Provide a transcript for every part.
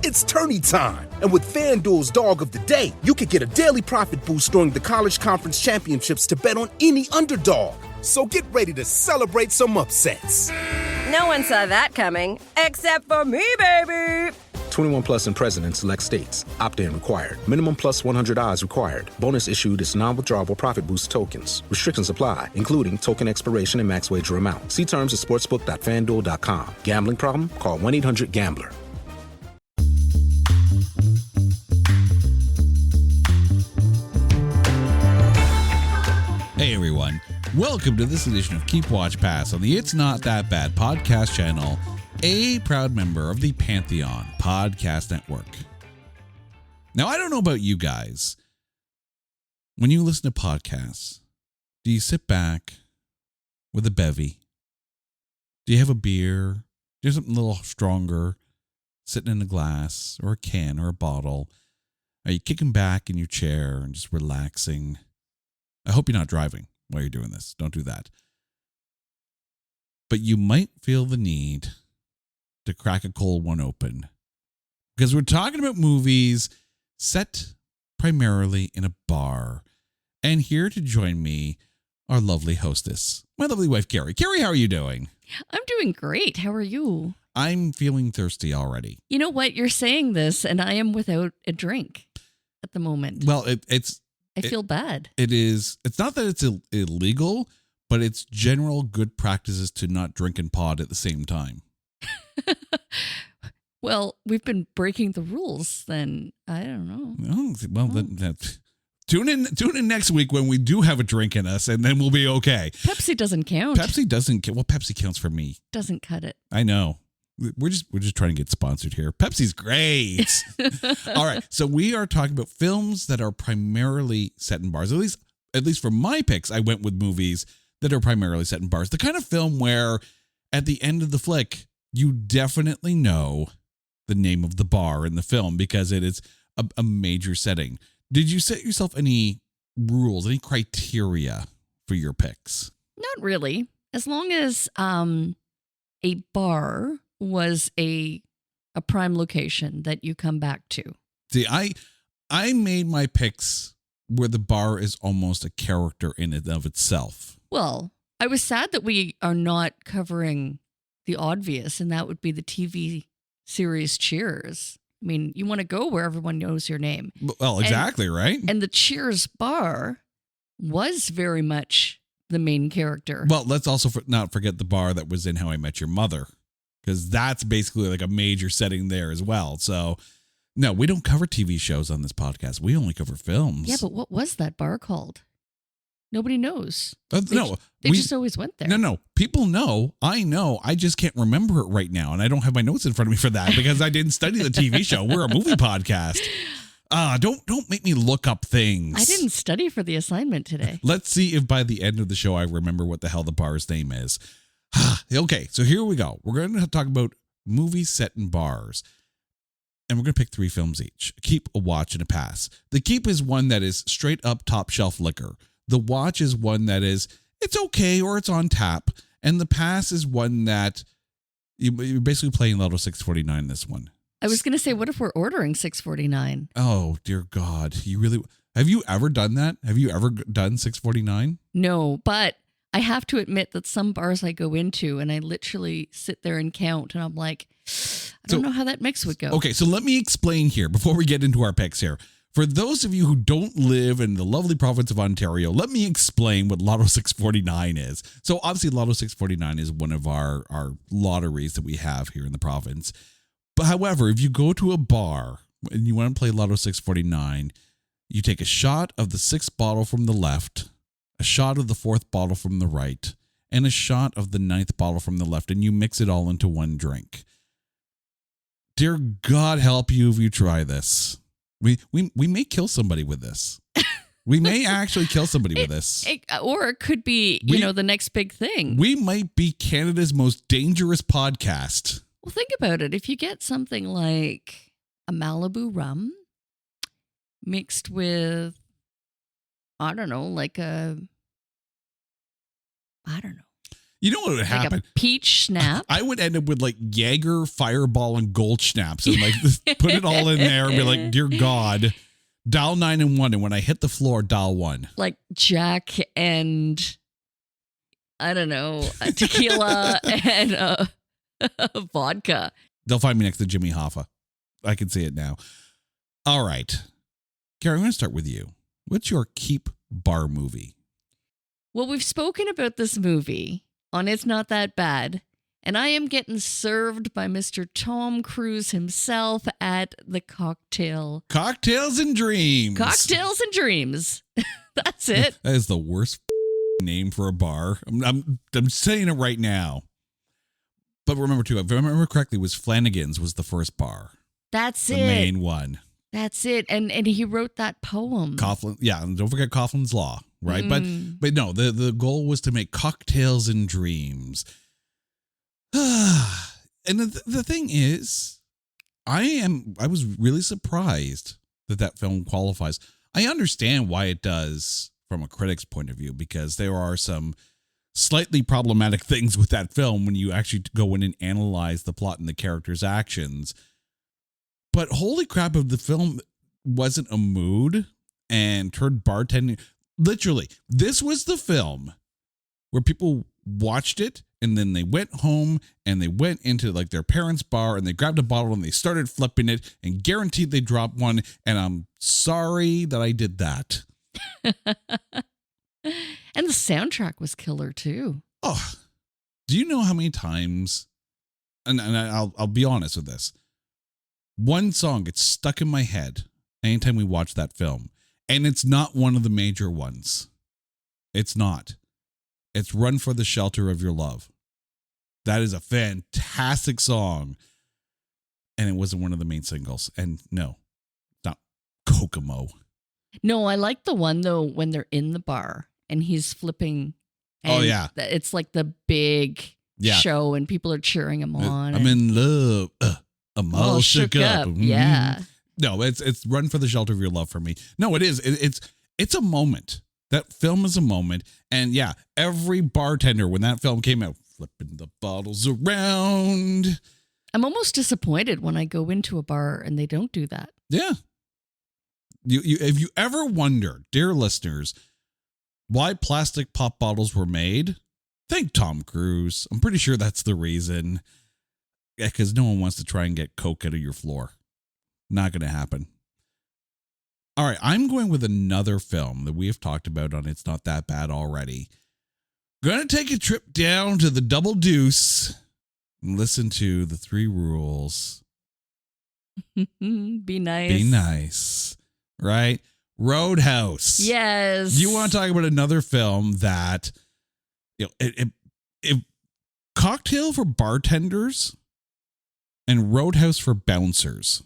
It's tourney time, and with FanDuel's Dog of the Day, you could get a daily profit boost during the College Conference Championships to bet on any underdog. So get ready to celebrate some upsets. No one saw that coming, except for me, baby. 21 plus in present in select states. Opt-in required. Minimum plus 100 odds required. Bonus issued is non-withdrawable profit boost tokens. Restrictions apply, including token expiration and max wager amount. See terms at sportsbook.fanduel.com. Gambling problem? Call 1-800-GAMBLER. Hey everyone, welcome to this edition of Keep Watch Pass on the It's Not That Bad podcast channel, a proud member of the Pantheon Podcast Network. Now, I don't know about you guys. When you listen to podcasts, do you sit back with a bevy? Do you have a beer? Do you have something a little stronger sitting in a glass or a can or a bottle? Are you kicking back in your chair and just relaxing? I hope you're not driving while you're doing this. Don't do that. But you might feel the need to crack a cold one open, because we're talking about movies set primarily in a bar. And here to join me, our lovely hostess, my lovely wife, Carrie. Carrie, how are you doing? I'm doing great. How are you? I'm feeling thirsty already. You know what? You're saying this, and I am without a drink at the moment. Well, I feel bad. It's not that it's illegal, but it's general good practices to not drink and pod at the same time. Well, we've been breaking the rules then. I don't know. Then tune in next week when we do have a drink in us, and then we'll be okay. Pepsi doesn't count. Pepsi doesn't count. Well, Pepsi counts for me. Doesn't cut it. I know. We're just trying to get sponsored here. Pepsi's great. All right. So we are talking about films that are primarily set in bars. At least for my picks, I went with movies that are primarily set in bars. The kind of film where at the end of the flick, you definitely know the name of the bar in the film because it is a major setting. Did you set yourself any rules, any criteria for your picks? Not really. As long as a bar was a prime location that you come back to. See, I made my picks where the bar is almost a character in and of itself. Well, I was sad that we are not covering the obvious, and that would be the TV series Cheers. I mean, you want to go where everyone knows your name. Well, exactly, right? And the Cheers bar was very much the main character. Well, let's also not forget the bar that was in How I Met Your Mother, because that's basically like a major setting there as well. So, no, we don't cover TV shows on this podcast. We only cover films. Yeah, but what was that bar called? Nobody knows. They just always went there. No. People know. I know. I just can't remember it right now. And I don't have my notes in front of me for that because I didn't study the TV show. We're a movie podcast. Don't make me look up things. I didn't study for the assignment today. Let's see if by the end of the show I remember what the hell the bar's name is. Okay, so here we go. We're going to talk about movies set in bars. And we're going to pick 3 films each. A keep, a watch, and a pass. The keep is one that is straight up top shelf liquor. The watch is one that is, it's okay or it's on tap. And the pass is one that you're basically playing Lotto 649 this one. I was going to say, what if we're ordering 649? Oh, dear God. Have you ever done that? Have you ever done 649? No, but I have to admit that some bars I go into and I literally sit there and count and I'm like, I don't know how that mix would go. Okay, so let me explain here before we get into our picks here. For those of you who don't live in the lovely province of Ontario, let me explain what Lotto 649 is. So obviously Lotto 649 is one of our lotteries that we have here in the province. But however, if you go to a bar and you want to play Lotto 649, you take a shot of the 6th bottle from the left, a shot of the 4th bottle from the right, and a shot of the 9th bottle from the left, and you mix it all into one drink. Dear God help you if you try this. We may kill somebody with this. We may actually kill somebody with this. Or it could be, the next big thing. We might be Canada's most dangerous podcast. Well, think about it. If you get something like a Malibu rum mixed with, You know what would happen? Like a peach schnapps. I would end up with like Jaeger, Fireball, and Gold Schnapps and like put it all in there and be like, dear God, dial 911. And when I hit the floor, dial 1. Like Jack and, I don't know, tequila and vodka. They'll find me next to Jimmy Hoffa. I can see it now. All right. Gary, I'm going to start with you. What's your keep bar movie? Well, we've spoken about this movie on It's Not That Bad, and I am getting served by Mr. Tom Cruise himself at the cocktail. Cocktails and Dreams. Cocktails and Dreams. That's it. That is the worst name for a bar. I'm saying it right now. But remember, too, if I remember correctly, was Flanagan's was the first bar. That's the it. main one. That's it. And he wrote that poem. Coughlin, yeah, and don't forget Coughlin's Law, right? But no, the goal was to make Cocktails and Dreams. And the thing is, I was really surprised that film qualifies. I understand why it does from a critic's point of view, because there are some slightly problematic things with that film when you actually go in and analyze the plot and the characters' actions. But holy crap, if the film wasn't a mood and turned bartending, literally, this was the film where people watched it and then they went home and they went into like their parents' bar and they grabbed a bottle and they started flipping it and guaranteed they dropped one. And I'm sorry that I did that. And the soundtrack was killer too. Oh, do you know how many times, and I'll be honest with this, one song gets stuck in my head anytime we watch that film, and it's not one of the major ones. It's not. It's Run for the Shelter of Your Love. That is a fantastic song, and it wasn't one of the main singles. And no, not Kokomo. No, I like the one though when they're in the bar and he's flipping. And oh yeah, it's like the big show and people are cheering him on. I'm in love. I'm all shook up. Mm-hmm. Yeah. No, it's Run for the Shelter of Your Love for me. No, it is. It's a moment. That film is a moment. And yeah, every bartender when that film came out, flipping the bottles around. I'm almost disappointed when I go into a bar and they don't do that. Yeah. You if you ever wondered, dear listeners, why plastic pop bottles were made, thank Tom Cruise. I'm pretty sure that's the reason. Yeah, because no one wants to try and get Coke out of your floor. Not going to happen. All right, I'm going with another film that we have talked about on It's Not That Bad already. Going to take a trip down to the Double Deuce and listen to the 3 rules. Be nice. Be nice. Right? Roadhouse. Yes. You want to talk about another film that, you know, it Cocktail for bartenders and Roadhouse for bouncers.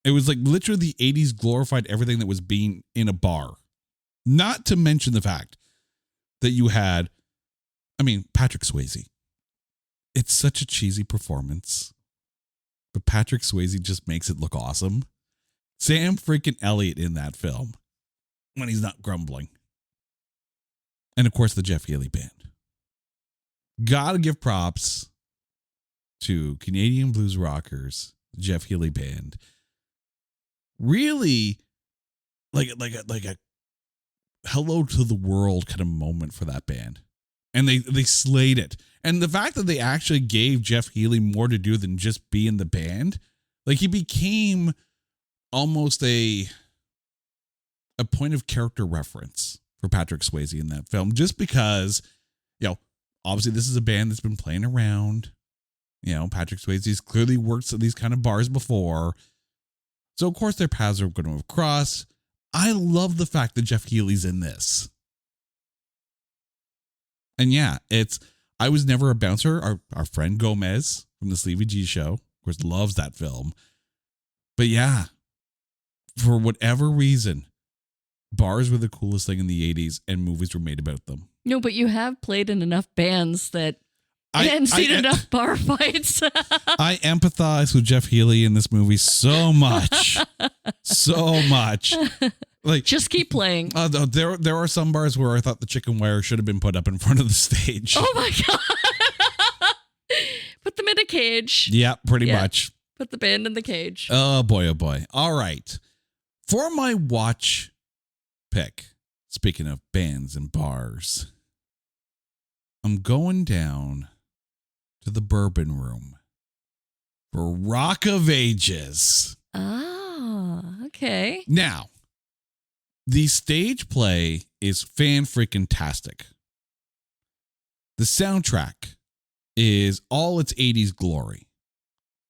It was like literally the 80s glorified everything that was being in a bar. Not to mention the fact that you had, Patrick Swayze. It's such a cheesy performance, but Patrick Swayze just makes it look awesome. Sam freaking Elliott in that film when he's not grumbling. And of course, the Jeff Healey Band. Gotta give props to Canadian blues rockers, Jeff Healey Band. Really like a hello to the world kind of moment for that band. And they slayed it. And the fact that they actually gave Jeff Healey more to do than just be in the band, like he became almost a point of character reference for Patrick Swayze in that film, just because, obviously this is a band that's been playing around. Patrick Swayze's clearly worked at these kind of bars before. So, of course, their paths are going to have crossed. I love the fact that Jeff Healey's in this. And yeah, I was never a bouncer. Our friend Gomez from the Sleevy G show, of course, loves that film. But yeah, for whatever reason, bars were the coolest thing in the 80s and movies were made about them. No, but you have played in enough bands that and seen enough bar fights. I empathize with Jeff Healey in this movie so much. So much. Like, just keep playing. There are some bars where I thought the chicken wire should have been put up in front of the stage. Oh my God. Put them in a cage. Yeah, pretty much. Put the band in the cage. Oh boy, oh boy. All right. For my watch pick, speaking of bands and bars, I'm going down to the Bourbon Room for Rock of Ages. Ah, okay. Now, the stage play is fan-freaking-tastic. The soundtrack is all its 80s glory.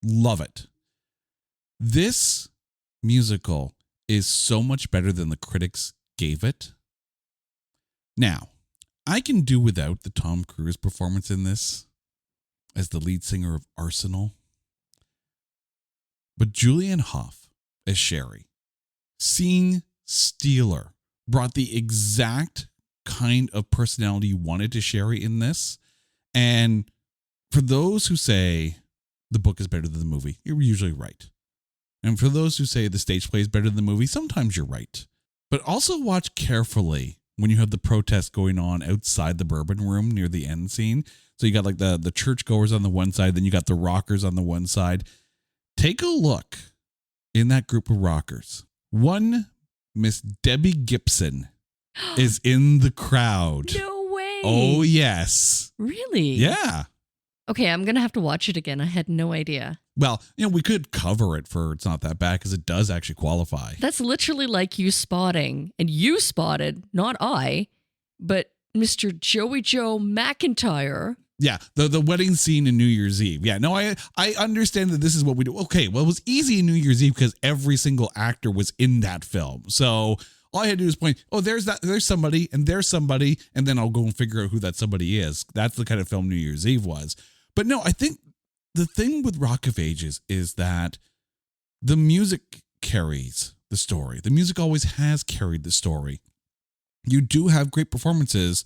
Love it. This musical is so much better than the critics gave it. Now, I can do without the Tom Cruise performance in this as the lead singer of Arsenal. But Julianne Hough as Sherry, seeing Steeler, brought the exact kind of personality you wanted to Sherry in this. And for those who say the book is better than the movie, you're usually right. And for those who say the stage play is better than the movie, sometimes you're right. But also watch carefully when you have the protest going on outside the Bourbon Room near the end scene. So you got like the churchgoers on the one side, then you got the rockers on the one side. Take a look in that group of rockers. One Miss Debbie Gibson is in the crowd. No way. Oh, yes. Really? Yeah. Okay, I'm going to have to watch it again. I had no idea. Well, we could cover it for It's Not That Bad because it does actually qualify. That's literally like you spotting, and you spotted, not I, but Mr. Joey Joe McIntyre. Yeah, the wedding scene in New Year's Eve. Yeah, no, I understand that this is what we do. Okay, well, it was easy in New Year's Eve because every single actor was in that film. So all I had to do is point, oh, there's somebody, and then I'll go and figure out who that somebody is. That's the kind of film New Year's Eve was. But no, I think the thing with Rock of Ages is that the music carries the story. The music always has carried the story. You do have great performances.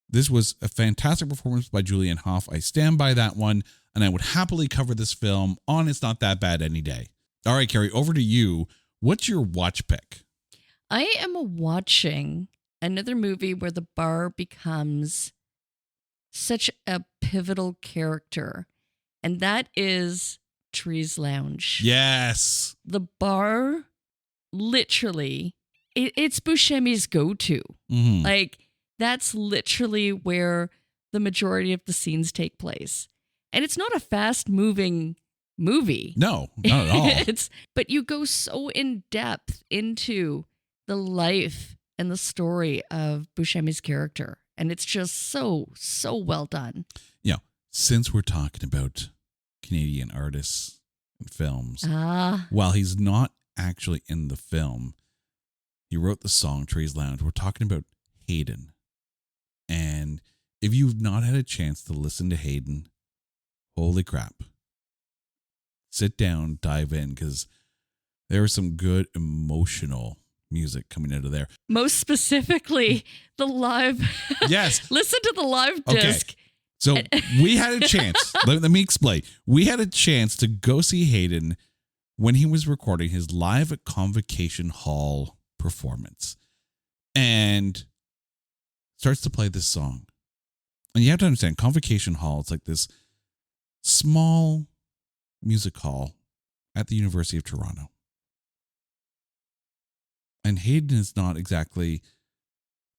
This was a fantastic performance by Julianne Hough. I stand by that one, and I would happily cover this film on It's Not That Bad any day. All right, Carrie, over to you. What's your watch pick? I am watching another movie where the bar becomes such a pivotal character, and that is Trees Lounge. Yes. The bar, literally, it's Buscemi's go-to. Mm-hmm. Like, that's literally where the majority of the scenes take place. And it's not a fast-moving movie. No, not at all. But you go so in depth into the life and the story of Buscemi's character. And it's just so, so well done. Yeah, since we're talking about Canadian artists and films, while he's not actually in the film, he wrote the song Trees Lounge. We're talking about Hayden. And if you've not had a chance to listen to Hayden, holy crap. Sit down, dive in, because there is some good emotional music coming out of there. Most specifically, the live. Yes. Listen to the live disc. Okay. So we had a chance. Let me explain. We had a chance to go see Hayden when he was recording his live at Convocation Hall performance. And starts to play this song. And you have to understand, Convocation Hall, it's like this small music hall at the University of Toronto. And Hayden is not exactly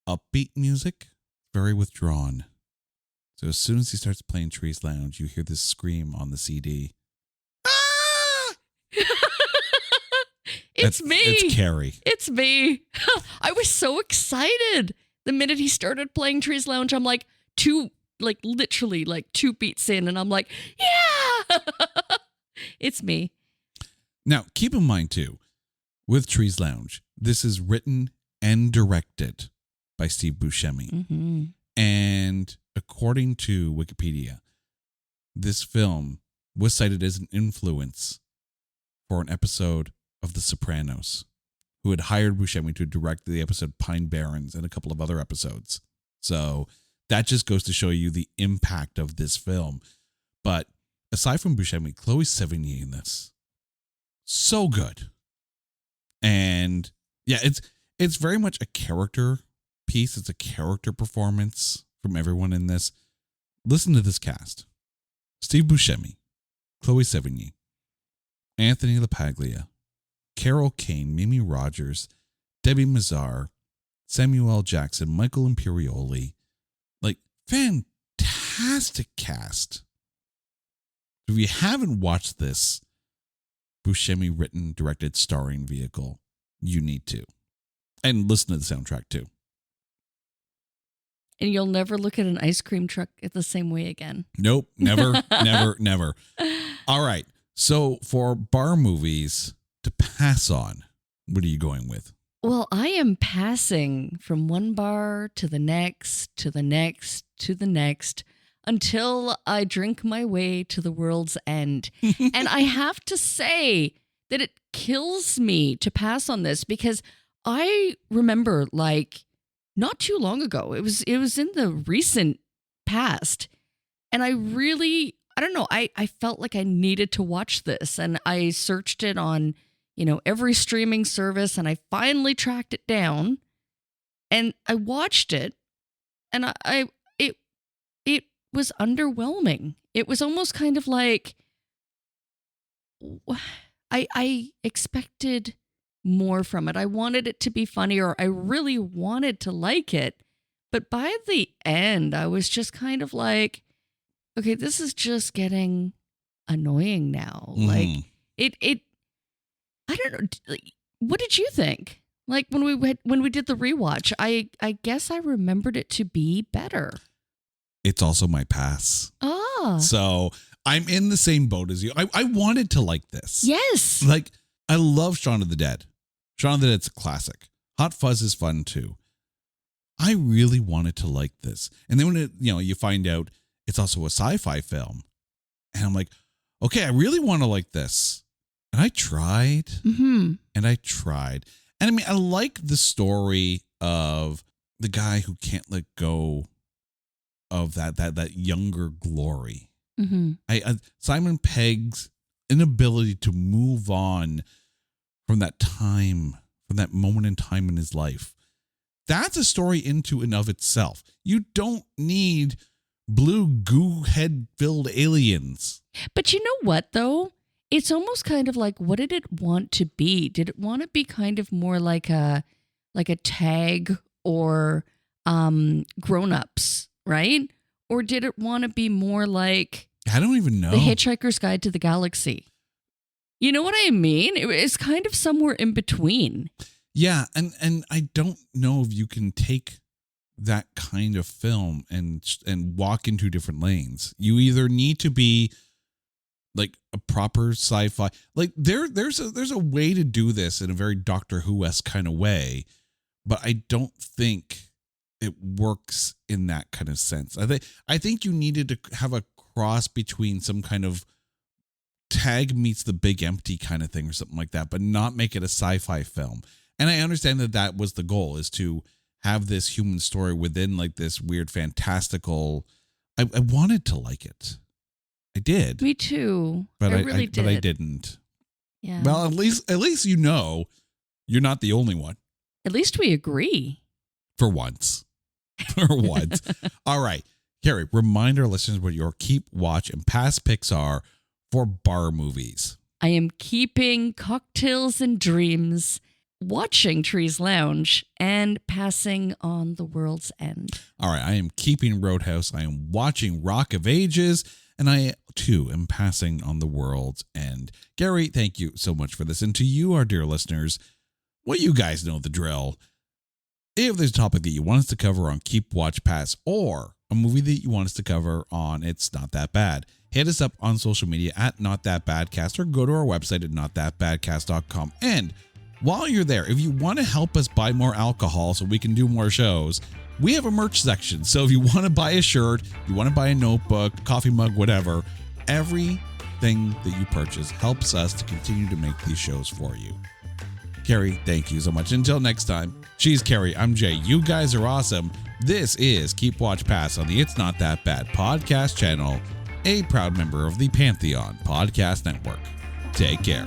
upbeat music, very withdrawn. So as soon as he starts playing Trees Lounge, you hear this scream on the CD. Ah! It's me. It's Carrie. It's me. I was so excited. The minute he started playing Trees Lounge, I'm like literally 2 beats in, and I'm like, yeah, it's me. Now, keep in mind, too, with Trees Lounge, this is written and directed by Steve Buscemi. Mm-hmm. And according to Wikipedia, this film was cited as an influence for an episode of The Sopranos, who had hired Buscemi to direct the episode Pine Barrens and a couple of other episodes. So that just goes to show you the impact of this film. But aside from Buscemi, Chloe Sevigny in this, so good. And yeah, it's very much a character piece. It's a character performance from everyone in this. Listen to this cast. Steve Buscemi, Chloe Sevigny, Anthony LaPaglia, Carol Kane, Mimi Rogers, Debbie Mazar, Samuel L. Jackson, Michael Imperioli. Like, fantastic cast. If you haven't watched this Buscemi written, directed, starring vehicle, you need to. And listen to the soundtrack too. And you'll never look at an ice cream truck the same way again. Nope, never, never. All right. So for bar movies to pass on, what are you going with? Well, I am passing from one bar to the next, to the next, to the next, until I drink my way to the world's end. And I have to say that it kills me to pass on this because I remember, like, not too long ago, it was in the recent past, and I don't know, I felt like I needed to watch this, and I searched it on, every streaming service, and I finally tracked it down, and I watched it, and it was underwhelming. It was almost kind of like I expected more from it. I wanted it to be funny, or I really wanted to like it. But by the end, I was just kind of like, okay, this is just getting annoying now. Like it I don't know. What did you think? Like when we did the rewatch, I guess I remembered it to be better. It's also my pass. Ah. So I'm in the same boat as you. I wanted to like this. Yes. Like, I love Shaun of the Dead. Shaun of the Dead's a classic. Hot Fuzz is fun too. I really wanted to like this. And then when you find out it's also a sci-fi film. And I'm like, okay, I really want to like this. And I tried. Mm-hmm. And I tried. And I mean, I like the story of the guy who can't let go of that younger glory. Mm-hmm. Simon Pegg's inability to move on from that time, from that moment in time in his life. That's a story into and of itself. You don't need blue goo head filled aliens. But you know what, though? It's almost kind of like, what did it want to be? Did it want to be kind of more like a Tag or Grown-Ups, right? Or did it want to be more like, I don't even know, The Hitchhiker's Guide to the Galaxy? You know what I mean? It's kind of somewhere in between. Yeah, and I don't know if you can take that kind of film and walk into different lanes. You either need to be like a proper sci-fi, like there's a way to do this in a very Doctor Who-esque kind of way, but I don't think it works in that kind of sense. I think you needed to have a cross between some kind of Tag meets The Big Empty kind of thing or something like that, but not make it a sci-fi film. And I understand that was the goal, is to have this human story within like this weird fantastical. I wanted to like it. I did. Me too. But I really did. But I didn't. Yeah. Well, at least you're not the only one. At least we agree. For once. For once. All right. Carrie, remind our listeners what your keep, watch, and pass picks are for bar movies. I am keeping Cocktails and Dreams, watching Trees Lounge, and passing on The World's End. All right. I am keeping Roadhouse. I am watching Rock of Ages. And I, too, am passing on The World's End. Gary, thank you so much for this. And to you, our dear listeners, well, you guys know the drill. If there's a topic that you want us to cover on Keep, Watch, Pass, or a movie that you want us to cover on It's Not That Bad, hit us up on social media at Not That Badcast, or go to our website at notthatbadcast.com. And while you're there, if you want to help us buy more alcohol so we can do more shows, we have a merch section. So if you want to buy a shirt, you want to buy a notebook, coffee mug, whatever, everything that you purchase helps us to continue to make these shows for you. Carrie, thank you so much. Until next time, she's Carrie, I'm Jay. You guys are awesome. This is Keep, Watch, Pass on the It's Not That Bad podcast channel, a proud member of the Pantheon Podcast Network. Take care.